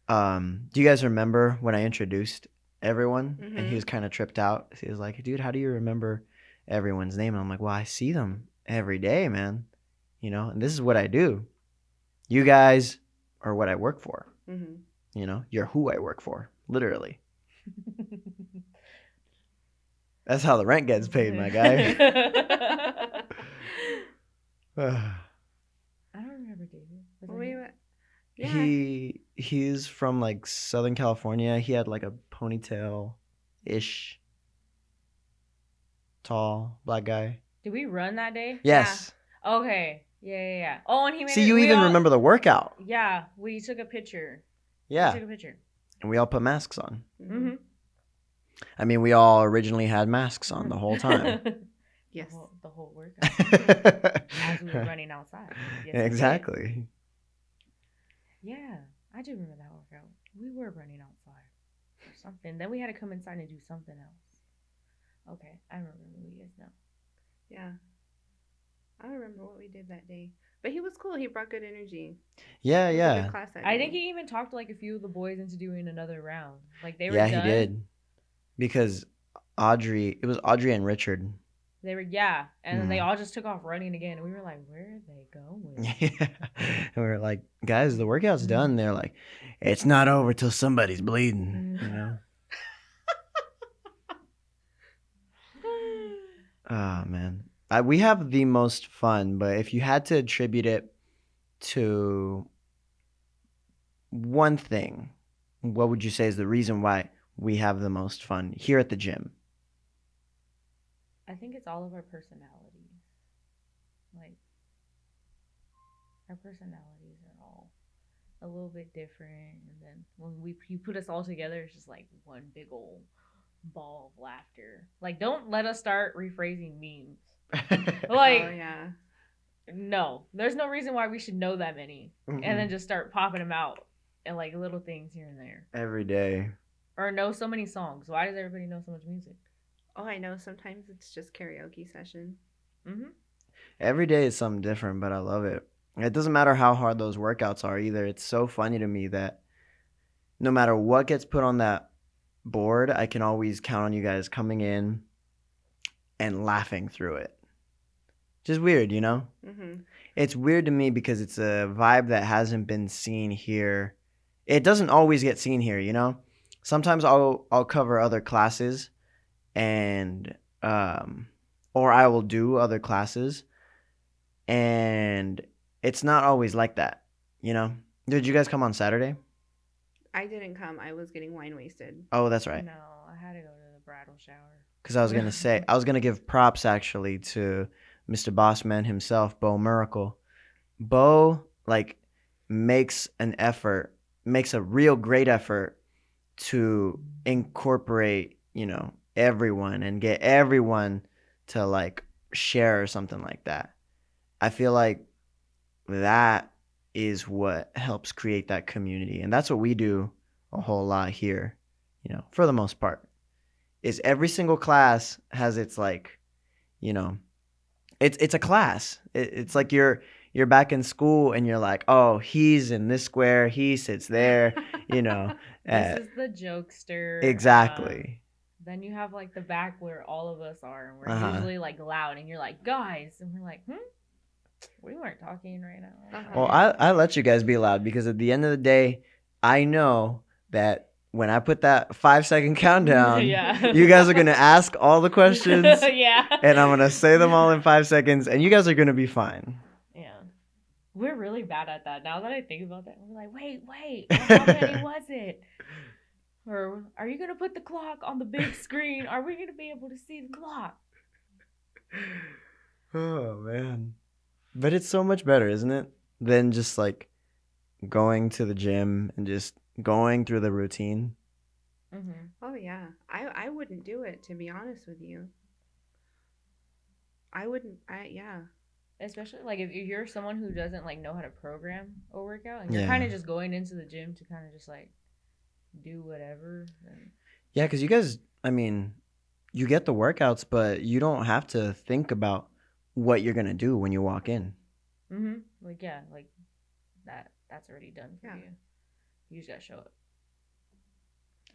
Do you guys remember when I introduced everyone and he Mhm. was kind of tripped out? He was like, "Dude, how do you remember everyone's name?" And I'm like, "Well, I see them every day, man. You know, and this is what I do. You guys are what I work for. Mm-hmm. You know, you're who I work for, literally. That's how the rent gets paid, my guy." I don't remember David. Was Wait, it what? Yeah. He's from like Southern California. He had like a ponytail ish, tall black guy. Did we run that day? Yes. Yeah. Okay. Yeah. Oh, and he made See, it, you we even all- remember the workout. Yeah, we took a picture. Yeah. We took a picture. And we all put masks on. Mm-hmm. I mean, we all originally had masks on the whole time. Yes. The whole workout. As we were running outside. Yes, we did. Exactly. Yeah, I do remember that workout. We were running outside or something. Then we had to come inside and do something else. Okay, I remember you guys now. Yeah. I don't remember what we did that day, but he was cool. He brought good energy. Yeah, It was a yeah. good class that I day. think he even talked to like a few of the boys into doing another round. Like they were Yeah, done. he did. Because it was Audrey and Richard. They were and then they all just took off running again, and we were like, "Where are they going?" Yeah. And we were like, "Guys, the workout's done." They're like, "It's not over till somebody's bleeding," you know? Oh, man. We have the most fun, but if you had to attribute it to one thing, what would you say is the reason why we have the most fun here at the gym? I think it's all of our personalities. Like our personalities are all a little bit different, and then when you put us all together, it's just like one big old ball of laughter. Like, don't let us start rephrasing memes. Like, Oh yeah. no, there's no reason why we should know that many, Mhm. and then just start popping them out and like little things here and there, Every day. or know so many songs. Why does everybody know so much music? Oh, I know. Sometimes it's just karaoke session. Mm-hmm. Every day is something different, but I love it. It doesn't matter how hard those workouts are either. It's so funny to me that no matter what gets put on that board, I can always count on you guys coming in and laughing through it. Just weird, you know? Mm-hmm. It's weird to me because it's a vibe that hasn't been seen here. It doesn't always get seen here, you know? Sometimes I'll cover other classes and or I will do other classes and it's not always like that, you know? Did you guys come on Saturday? I didn't come. I was getting wine wasted. Oh, that's right. No, I had to go to the bridal shower. Because I was going to give props actually to Mr. Bossman himself, Bo Miracle. Bo, like, makes a real great effort to incorporate, you know, everyone and get everyone to, like, share or something like that. I feel like that is what helps create that community. And that's what we do a whole lot here, you know, for the most part. Is every single class has its like, you know, it's a class. It's like you're back in school and you're like, oh, he's in this square, he sits there, you know. This is the jokester. Exactly. Then you have like the back where all of us are, and we're Uh-huh. usually like loud, and you're like, guys, and we're like, we weren't talking right now. Uh-huh. Well, I let you guys be loud because at the end of the day, I know that when I put that 5-second countdown, Yeah. you guys are gonna ask all the questions. Yeah. And I'm gonna say them all in 5 seconds, and you guys are gonna be fine. Yeah. We're really bad at that. Now that I think about that, we're like, wait, how many was it? Or are you gonna put the clock on the big screen? Are we gonna be able to see the clock? Oh man. But it's so much better, isn't it? Than just like going to the gym and just going through the routine. Mm-hmm. Oh yeah, I wouldn't do it, to be honest with you. I wouldn't. I yeah. Especially like if you're someone who doesn't like know how to program a workout and you're Yeah. kind of just going into the gym to kind of just like do whatever. And... Yeah, because you guys, I mean, you get the workouts, but you don't have to think about what you're gonna do when you walk in. Mm-hmm. Like yeah, like that's already done for Yeah. you. You just gotta show up.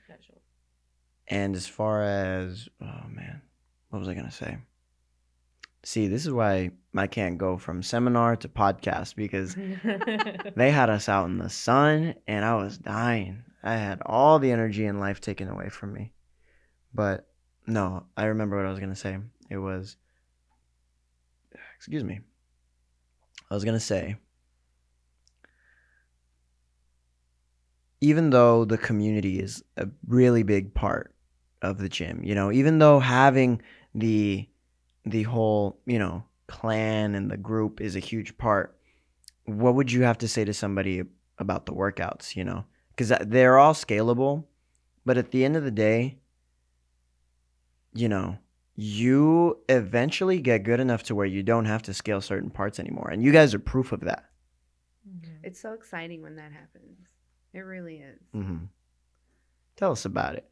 Gotta show up. And as far as, oh man, what was I gonna say? See, this is why I can't go from seminar to podcast because they had us out in the sun and I was dying. I had all the energy in life taken away from me. But no, I remember what I was going to say. It was, excuse me. I was going to say, even though the community is a really big part of the gym, even though having the whole, clan and the group is a huge part, what would you have to say to somebody about the workouts, Because they're all scalable, but at the end of the day, you eventually get good enough to where you don't have to scale certain parts anymore. And you guys are proof of that. Mm-hmm. It's so exciting when that happens. It really is. Mm-hmm. Tell us about it.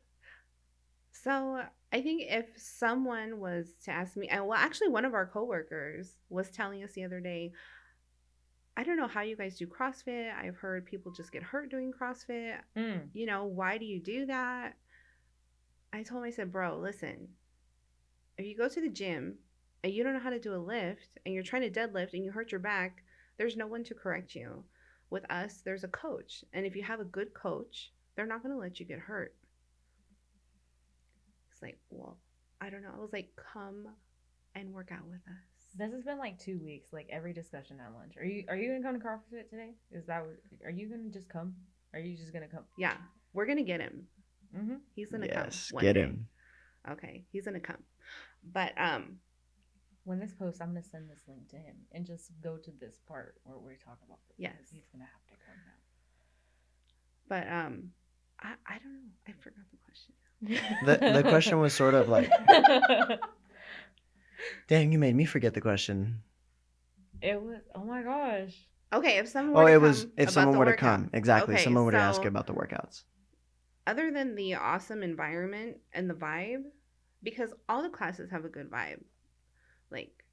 So I think if someone was to ask me, and well, actually, one of our coworkers was telling us the other day, I don't know how you guys do CrossFit. I've heard people just get hurt doing CrossFit. Why do you do that? I told him, I said, bro, listen, if you go to the gym and you don't know how to do a lift and you're trying to deadlift and you hurt your back, there's no one to correct you. With us, there's a coach. And if you have a good coach, they're not going to let you get hurt. It's like, well, I don't know. I was like, come and work out with us. This has been like 2 weeks, like every discussion at lunch. Are you gonna come to CrossFit today? Is that what, are you gonna just come? Are you just gonna come? Yeah, we're gonna get him. Mm-hmm. He's gonna come. Yes, get him. Okay, he's gonna come. But when this posts, I'm gonna send this link to him and just go to this part where we're talking about this. Yes, he's gonna have to come now. But I don't know. I forgot the question. The question was sort of like, dang, you made me forget the question. It was, oh my gosh. Okay, if someone were to come, if someone were to come, exactly. Okay, someone were to ask you about the workouts. Other than the awesome environment and the vibe, because all the classes have a good vibe. Like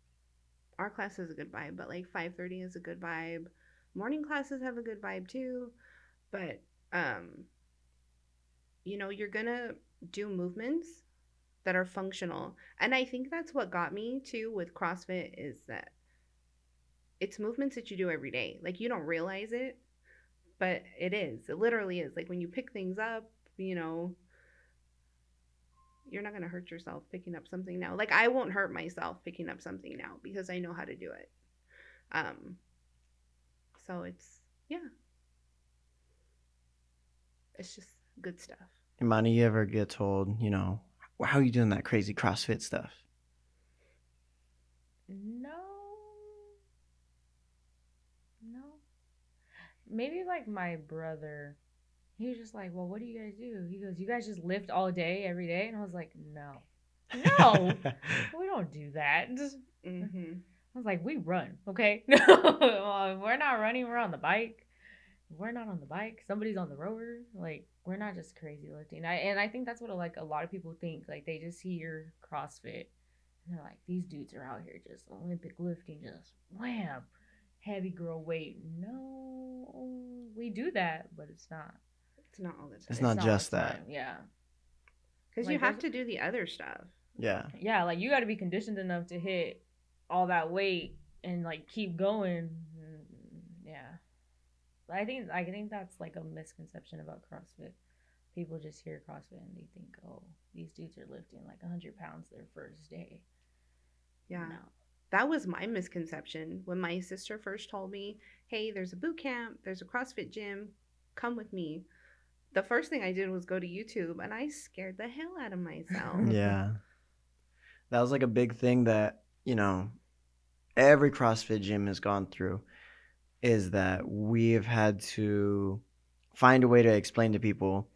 our class has a good vibe, but like 5:30 is a good vibe. Morning classes have a good vibe too, but you're gonna do movements that are functional, and I think that's what got me too with CrossFit is that it's movements that you do every day. Like you don't realize it, but it is. It literally is. Like when you pick things up, you're not going to hurt yourself picking up something now. Like I won't hurt myself picking up something now because I know how to do it. So it's just good stuff. Ymani, you ever get told, how are you doing that crazy CrossFit stuff? No. Maybe like my brother. He was just like, well, what do you guys do? He goes, you guys just lift all day, every day? And I was like, no, we don't do that. Mm-hmm. I was like, we run, okay? We're not running, we're on the bike. We're not on the bike. Somebody's on the rower. Like, we're not just crazy lifting. I think that's what like a lot of people think. Like, they just hear CrossFit. And they're like, these dudes are out here just Olympic lifting, just wham, heavy girl weight. No, we do that, but it's not. It's not all the time. It's not just that. Yeah. Because like, you have to do the other stuff. Yeah. Yeah, like you got to be conditioned enough to hit all that weight and like keep going. Yeah. I think that's like a misconception about CrossFit. People just hear CrossFit and they think, oh, these dudes are lifting like 100 pounds their first day. Yeah. No. That was my misconception when my sister first told me, hey, there's a boot camp, there's a CrossFit gym, come with me. the first thing I did was go to YouTube, and I scared the hell out of myself. Yeah. That was like a big thing that, every CrossFit gym has gone through is that we've had to find a way to explain to people,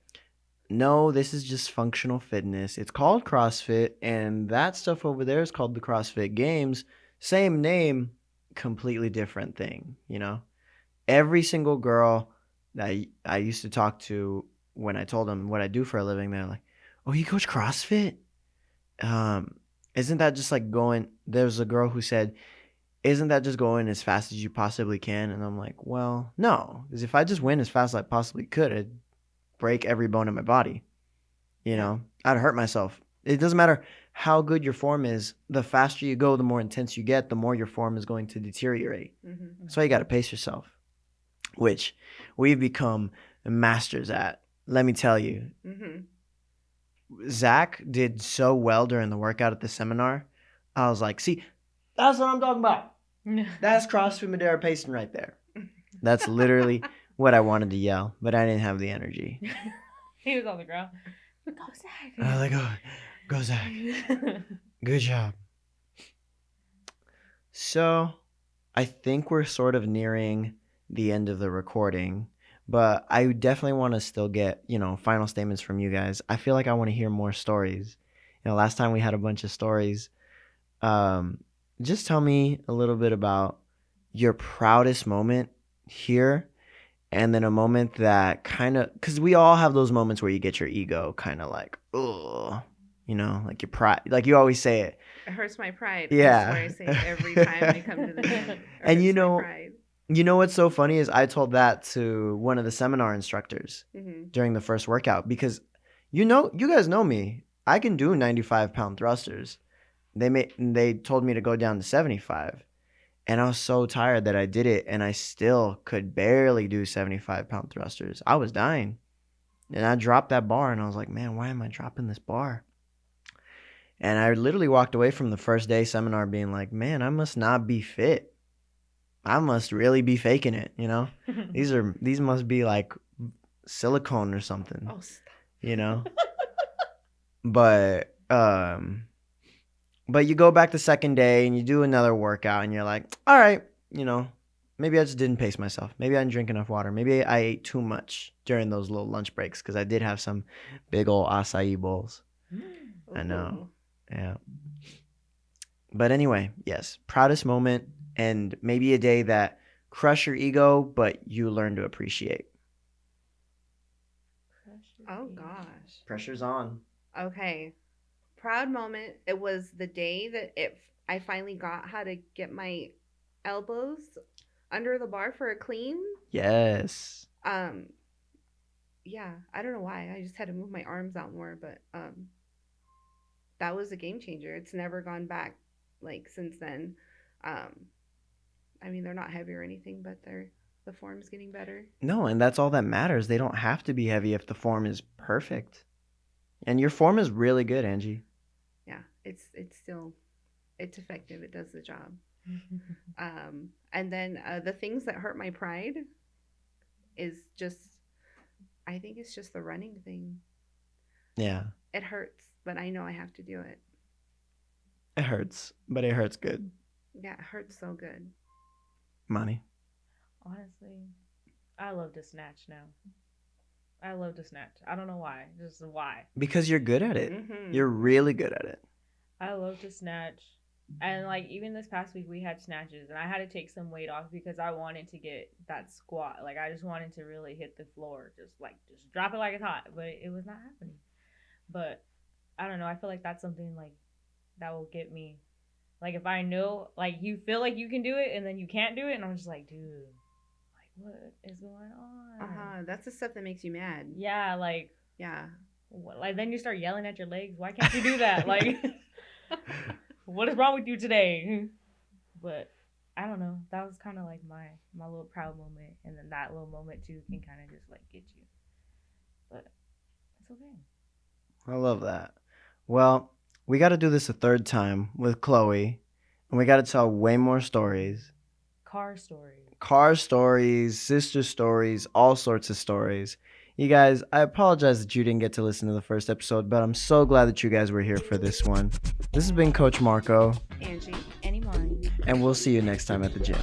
no, this is just functional fitness. It's called CrossFit, and that stuff over there is called the CrossFit Games. Same name, completely different thing. Every single girl that I used to talk to, when I told them what I do for a living, they're like, "Oh, you coach CrossFit? Um, isn't that just like going?" There's a girl who said, "Isn't that just going as fast as you possibly can?" And I'm like, "Well, no, because if I just went as fast as I possibly could, I'd break every bone in my body. Yeah. I'd hurt myself. It doesn't matter how good your form is. The faster you go, the more intense you get, the more your form is going to deteriorate. Hmm. That's why you got to pace yourself, which we've become masters at. Let me tell you, Hmm. Zach did so well during the workout at the seminar. I was like, see, that's what I'm talking about. That's CrossFit Madera pacing right there. That's literally what I wanted to yell, but I didn't have the energy. He was on the ground. Go, Zach. I was like, oh, go Zach. Good job. So I think we're sort of nearing the end of the recording, but I definitely want to still get, final statements from you guys. I feel like I want to hear more stories. Last time we had a bunch of stories. Just tell me a little bit about your proudest moment here, and then a moment that kind of, because we all have those moments where you get your ego kind of like, oh, like your pride, like you always say it. It hurts my pride. Yeah. I swear I say it every time I come to the gym. It And hurts my pride. What's so funny is I told that to one of the seminar instructors Hmm. during the first workout, because you guys know me. I can do 95-pound thrusters. They told me to go down to 75. And I was so tired that I did it, and I still could barely do 75-pound thrusters. I was dying. And I dropped that bar, and I was like, man, why am I dropping this bar? And I literally walked away from the first day seminar being like, man, I must not be fit. I must really be faking it, These must be like silicone or something, Oh, stop. But you go back the second day and you do another workout and you're like, all right, maybe I just didn't pace myself. Maybe I didn't drink enough water. Maybe I ate too much during those little lunch breaks, because I did have some big old acai bowls. I know. Yeah. But anyway, yes, proudest moment, and maybe a day that crushed your ego, but you learn to appreciate. Oh, gosh. Pressure's on. Okay. Proud moment. It was the day that I finally got how to get my elbows under the bar for a clean. Yes. Yeah, I don't know why. I just had to move my arms out more, but that was a game changer. It's never gone back like since then. I mean, they're not heavy or anything, but the form's getting better. No, and that's all that matters. They don't have to be heavy if the form is perfect. And your form is really good, Angie. Yeah, it's effective. It does the job. And then the things that hurt my pride is just, I think it's just the running thing. Yeah. It hurts, but I know I have to do it. It hurts, but it hurts good. Yeah, it hurts so good. Ymani. Honestly, I love to snatch now. I love to snatch. I don't know why. Just why. Because you're good at it. Mm-hmm. You're really good at it. I love to snatch. And like even this past week we had snatches and I had to take some weight off because I wanted to get that squat. Like I just wanted to really hit the floor. Just drop it like it's hot. But it was not happening. But I don't know. I feel like that's something like that will get me. Like if I know like you feel like you can do it and then you can't do it and I'm just like, dude, like what is going on? That's the stuff that makes you mad. Yeah, like yeah. Like then you start yelling at your legs. Why can't you do that? Like what is wrong with you today? But I don't know. That was kind of like my little proud moment, and then that little moment too can kind of just like get you. But it's okay. I love that. Well, we got to do this a third time with Chloe, and we got to tell way more stories. Car stories, sister stories, all sorts of stories. You guys, I apologize that you didn't get to listen to the first episode, but I'm so glad that you guys were here for this one. This has been Coach Marco, Angie. Any mind. and we'll see you next time at the gym.